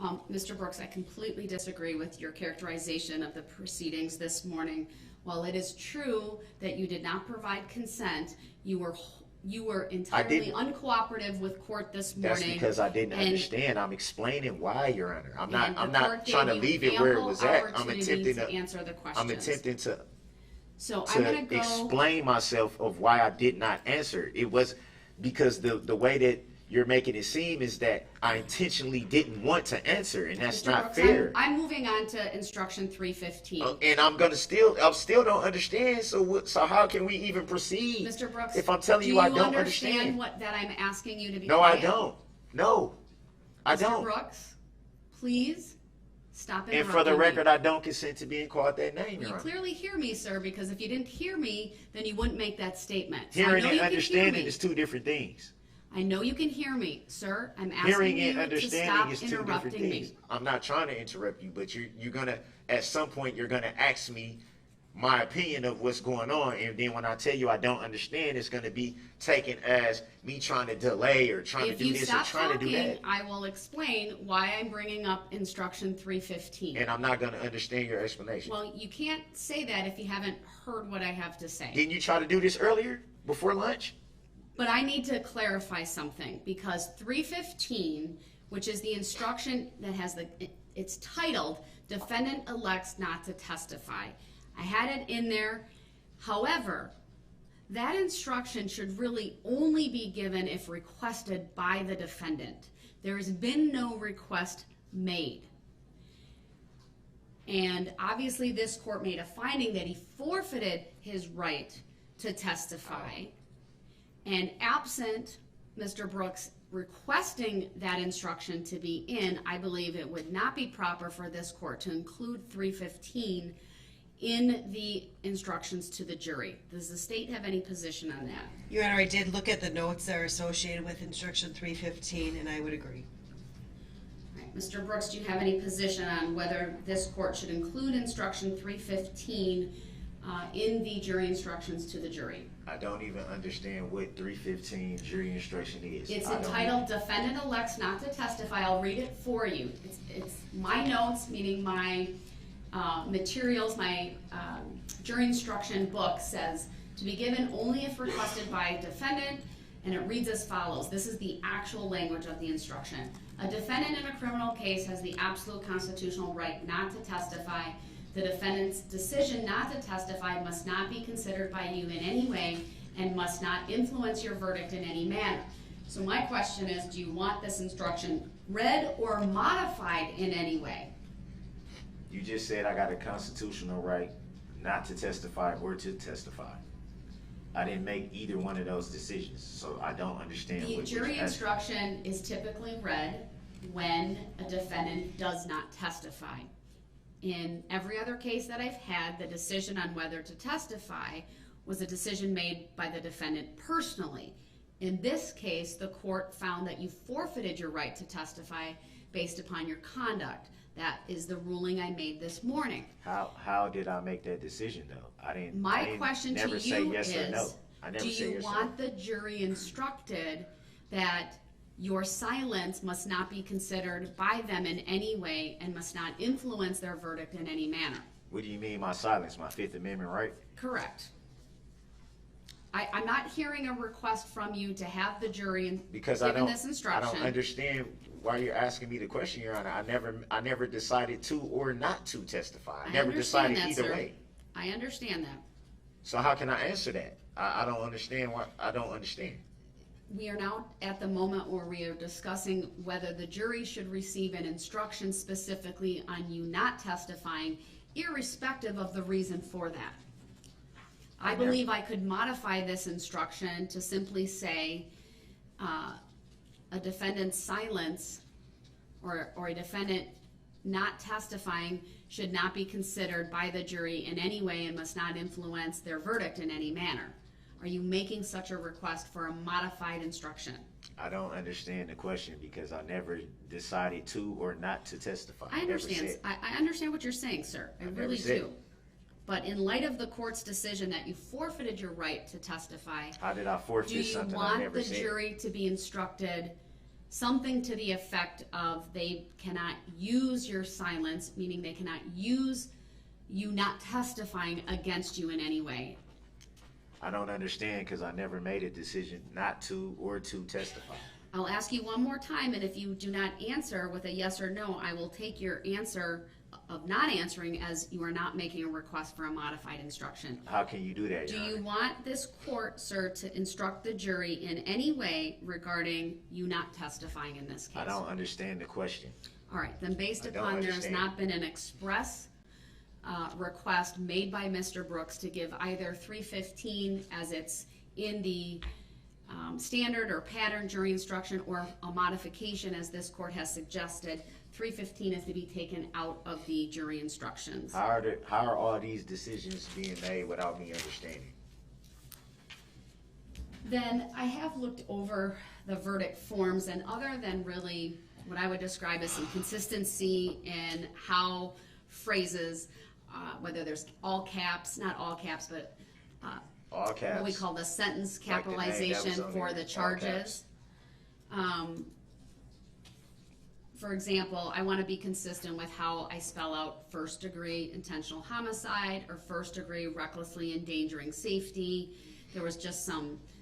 Mr. Brooks, I completely disagree with your characterization of the proceedings this morning. While it is true that you did not provide consent, you were entirely uncooperative with court this morning. That's because I didn't understand. I'm explaining why, Your Honor. I'm not trying to leave it where it was at. I'm attempting to answer the questions. I'm attempting to I'm going to explain myself of why I did not answer. It was because the way that you're making it seem is that I intentionally didn't want to answer, and that's Mr. not Brooks, fair. I'm moving on to instruction 315. And I still don't understand. So how can we even proceed? Mr. Brooks, if I'm telling you I don't understand that I'm asking you to be No, quiet? I don't. No, I don't. Mr. Brooks, please stop interrupting And for the me. record, I don't consent to being called that name, Your You Honor. clearly hear me, sir, because if you didn't hear me, then you wouldn't make that statement. So Hearing I know and you can hear understanding me. is two different things. I know you can hear me, sir. I'm asking Hearing you and to understanding stop is two different interrupting things. me. I'm not trying to interrupt you, but you're gonna, at some point, you're gonna ask me my opinion of what's going on, and then when I tell you I don't understand, it's gonna be taken as me trying to delay or trying to do this or trying to do that. If you stop talking, I will explain why I'm bringing up instruction 315. And I'm not gonna understand your explanation. Well, you can't say that if you haven't heard what I have to say. Didn't you try to do this earlier, before lunch? But I need to clarify something, because 315, which is the instruction that has it's titled, Defendant Elects Not to Testify. I had it in there. However, that instruction should really only be given if requested by the defendant. There has been no request made. And obviously this court made a finding that he forfeited his right to testify. And absent Mr. Brooks requesting that instruction to be in, I believe it would not be proper for this court to include 315 in the instructions to the jury. Does the state have any position on that? Your Honor, I did look at the notes that are associated with instruction 315, and I would agree. All right. Mr. Brooks, do you have any position on whether this court should include instruction 315 in the jury instructions to the jury? I don't even understand what 315 jury instruction is. It's entitled Defendant Elects Not to Testify. I'll read it for you. It's my notes, meaning my materials, my jury instruction book says to be given only if requested by a defendant, and it reads as follows. This is the actual language of the instruction. A defendant in a criminal case has the absolute constitutional right not to testify. The defendant's decision not to testify must not be considered by you in any way and must not influence your verdict in any manner. So my question is, do you want this instruction read or modified in any way? You just said I got a constitutional right not to testify or to testify. I didn't make either one of those decisions, so I don't understand. The jury instruction is typically read when a defendant does not testify. In every other case that I've had, the decision on whether to testify was a decision made by the defendant personally. In this case, the court found that you forfeited your right to testify based upon your conduct. That is the ruling I made this morning. How did I make that decision, though? I didn't. My question to you is, do you want the jury instructed that your silence must not be considered by them in any way and must not influence their verdict in any manner? What do you mean my silence? My Fifth Amendment right? Correct. I'm not hearing a request from you to have the jury given this instruction. I don't understand why you're asking me the question, Your Honor. I never decided to or not to testify. I never decided either way. I understand that. So how can I answer that? I don't understand why. I don't understand. We are now at the moment where we are discussing whether the jury should receive an instruction specifically on you not testifying, irrespective of the reason for that. I believe I could modify this instruction to simply say a defendant's silence or a defendant not testifying should not be considered by the jury in any way and must not influence their verdict in any manner. Are you making such a request for a modified instruction? I don't understand the question because I never decided to or not to testify. I understand. I understand what you're saying, sir. I really do. But in light of the court's decision that you forfeited your right to testify, how did I forfeit something I never said? Do you want the jury to be instructed something to the effect of they cannot use your silence, meaning they cannot use you not testifying against you in any way. I don't understand because I never made a decision not to or to testify. I'll ask you one more time, and if you do not answer with a yes or no, I will take your answer of not answering as you are not making a request for a modified instruction. How can you do that, Do Your you Honor? want this court, sir, to instruct the jury in any way regarding you not testifying in this case? I don't understand the question. All right, then based I don't upon there has understand. not been an express request made by Mr. Brooks to give either 315 as it's in the standard or pattern jury instruction, or a modification as this court has suggested, 315 is to be taken out of the jury instructions. How are all these decisions being made without me understanding? Then I have looked over the verdict forms, and other than really what I would describe as some consistency in how phrases, whether there's all caps, not all caps, but All caps. what we call the sentence Like the name that was capitalization on for there, the all charges. For example, I want to be consistent with how I spell out first degree intentional homicide or first degree recklessly endangering safety. There was just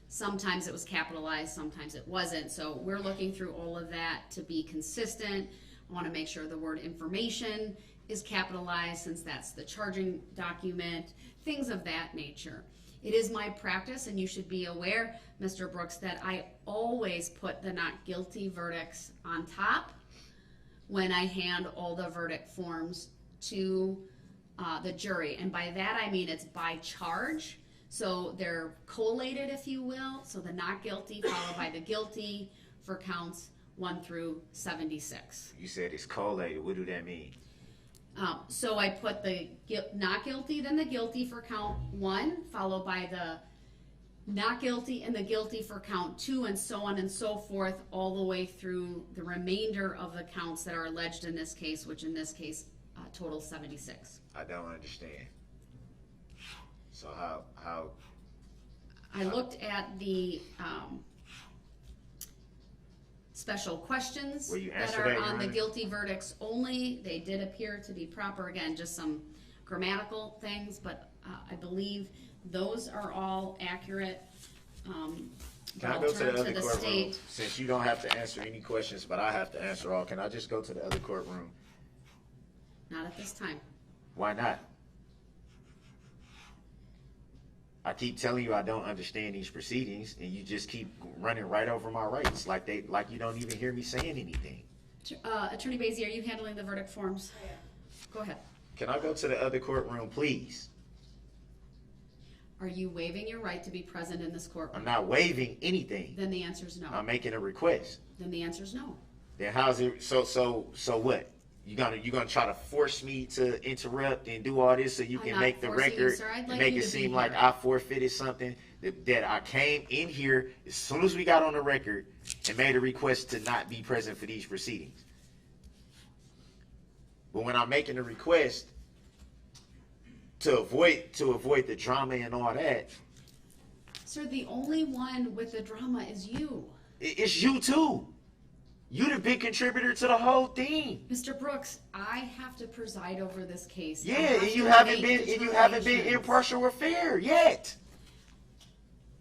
sometimes it was capitalized, sometimes it wasn't. So we're looking through all of that to be consistent. I want to make sure the word information is capitalized since that's the charging document, things of that nature. It is my practice, and you should be aware, Mr. Brooks, that I always put the not guilty verdicts on top when I hand all the verdict forms to the jury. And by that I mean it's by charge. So they're collated, if you will. So the not guilty followed by the guilty for counts 1 through 76. You said it's collated. What do that mean? So I put the not guilty, then the guilty for count 1, followed by the not guilty and the guilty for count 2, and so on and so forth, all the way through the remainder of the counts that are alleged in this case, which in this case total 76. I don't understand. So how? I looked at the special questions Will you that answer are that, Your on the Honor? guilty verdicts only. They did appear to be proper. Again, just some grammatical things, but I believe those are all accurate. Can I'll I go to turn the other courtroom? state. Since you don't have to answer any questions, but I have to answer all, can I just go to the other courtroom? Not at this time. Why not? I keep telling you I don't understand these proceedings, and you just keep running right over my rights, like you don't even hear me saying anything. Attorney Basie, are you handling the verdict forms? Go ahead. Can I go to the other courtroom, please? Are you waiving your right to be present in this I'm courtroom? not waiving anything. Then the answer is no. I'm making a request. Then the answer is no. Then how's it? So what? You gonna try to force me to interrupt and do all this so you I'm can not make the forcing you, record sir. I'd and like make you it to be seem like here. I forfeited something that I came in here as soon as we got on the record and made a request to not be present for these proceedings. But when I'm making a request to avoid the drama and all that, Sir, the only one with the drama is you. it's you too. You the big contributor to the whole thing. Mr. Brooks, I have to preside over this case. I Yeah, have and to you haven't make been determinations. impartial or fair yet.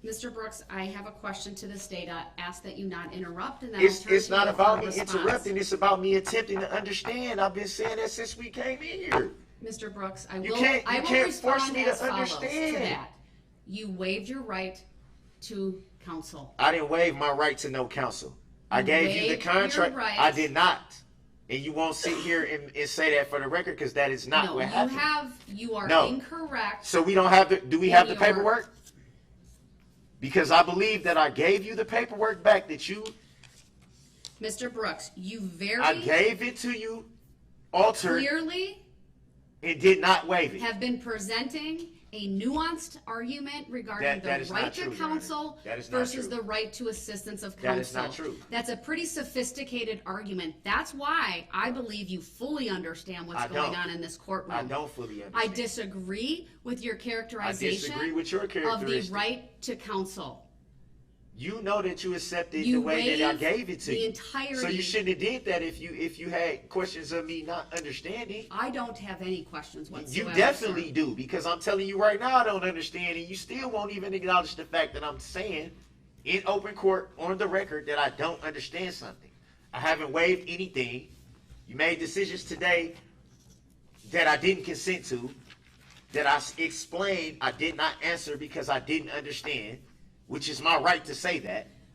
Mr. Brooks, I have a question to the state. I ask that you not interrupt, and then I'll turn It's to not you about for a me response. interrupting. It's about me attempting to understand. I've been saying that since we came in here. Mr. Brooks, I You will can't respond force me to as follows to understand. that. You waived your right to counsel. I didn't waive my right to no counsel. I You gave you the waived your contract. right. I did not. And you won't sit here and say that for the record because that is not No, what happened. you are No. incorrect. So we don't have the. Do we have the Your- paperwork? Because I believe that I gave you the paperwork back that you. Mr. Brooks, you I very gave it to you, altered, clearly and did not waive it. have been presenting a nuanced argument regarding That the is right not to true, Your Honor. counsel That is not versus true. the right to assistance of counsel. That is not true. That's a pretty sophisticated argument. That's why I believe you fully understand what's I going don't. on in this courtroom. I don't fully understand. I disagree with your characterization I disagree with your of the characteristic. right to counsel. You know that you accepted You the way that I waived gave it to the you. entirety. So you shouldn't have did that if you had questions of me not understanding. I don't have any questions whatsoever. You definitely sir. do, because I'm telling you right now I don't understand, and you still won't even acknowledge the fact that I'm saying in open court on the record that I don't understand something. I haven't waived anything. You made decisions today that I didn't consent to, that I explained I did not answer because I didn't understand, which is my right to say that.